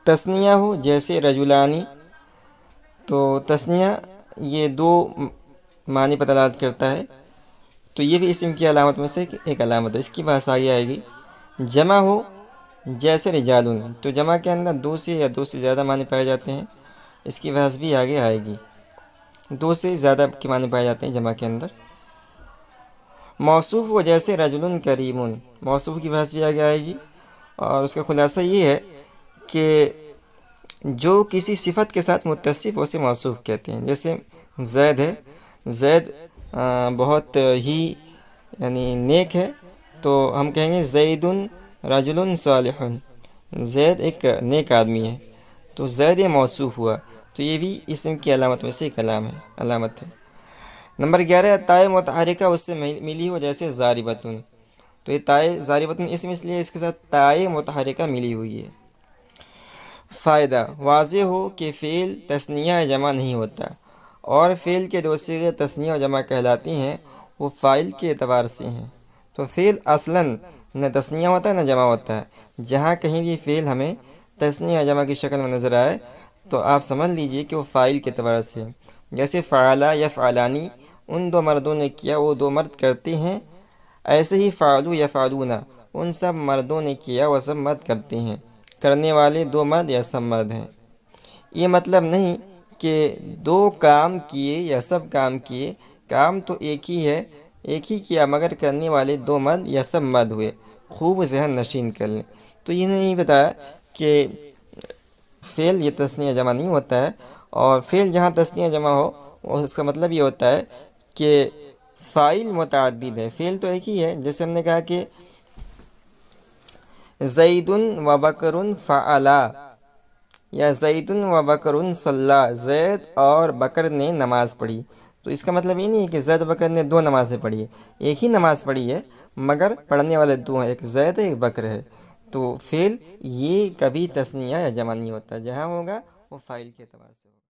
تثنیہ ہو جیسے رجلانی، تو تثنیہ یہ دو معنی پر دلالت کرتا ہے، تو یہ بھی اسم کی علامت میں سے ایک علامت ہے، اس کی بحث آگے آئے گی۔ جمع ہو جیسے رجالن، تو جمع کے اندر دو سے یا دو سے زیادہ معنی پائے جاتے ہیں، اس کی بحث بھی آگے آئے گی، دو سے زیادہ کے معنی پائے جاتے ہیں جمع کے اندر۔ موصوف ہو جیسے رجل کریم، موصوف کی بحث بھی آگے آئے گی، اور اس کا خلاصہ یہ ہے کہ جو کسی صفت کے ساتھ متصف اسے موصوف کہتے ہیں۔ جیسے زید ہے، زید بہت ہی یعنی نیک ہے، تو ہم کہیں گے زید رجل صالح، زید ایک نیک آدمی ہے، تو زید یہ موصوف ہوا، تو یہ بھی اسم کی علامت میں سے ایک علامت ہے۔ نمبر 11 تائے متحرکہ اس سے ملی ہو جیسے ضاربتن، تو یہ تائے ضاربتن اسم اس لیے اس کے ساتھ تائے متحرکہ ملی ہوئی ہے۔ فائدہ واضح ہو کہ فعل تثنیہ جمع نہیں ہوتا، اور فعل کے دو صیغے تثنیہ و جمع کہلاتی ہیں، وہ فاعل کے اعتبار سے ہیں۔ تو فعل اصلاً نہ تثنیہ ہوتا ہے نہ جمع ہوتا ہے، جہاں کہیں بھی فعل ہمیں تثنیہ یا جمع کی شکل میں نظر آئے تو آپ سمجھ لیجئے کہ وہ فاعل کے اعتبار سے ہے۔ جیسے فعلا یفعلانی، ان دو مردوں نے کیا، وہ دو مرد کرتے ہیں، ایسے ہی فعلوا یفعلون، ان سب مردوں نے کیا، وہ سب مرد کرتے ہیں، کرنے والے دو مرد یا سب مرد ہیں۔ یہ مطلب نہیں کہ دو کام کیے یا سب کام کیے، کام تو ایک ہی ہے، ایک ہی کیا، مگر کرنے والے دو مرد یا سب مرد ہوئے، خوب ذہن نشین کر لیں۔ تو یہ نہیں بتایا کہ فعل یہ تثنیہ جمع نہیں ہوتا ہے، اور فعل جہاں تثنیہ جمع ہو اس کا مطلب یہ ہوتا ہے کہ فاعل متعدد ہے، فعل تو ایک ہی ہے۔ جیسے ہم نے کہا کہ زید و بکر فعلا، یا زید و بکر صلی، زید اور بکر نے نماز پڑھی، تو اس کا مطلب یہ نہیں ہے کہ زید و بکر نے دو نمازیں پڑھی ہے، ایک ہی نماز پڑھی ہے، مگر پڑھنے والے دو ہیں، ایک زید ہے ایک بکر ہے۔ تو فعل یہ کبھی تثنیہ یا جمع نہیں ہوتا، جہاں ہوگا وہ فاعل کے اعتبار سے ہوگا۔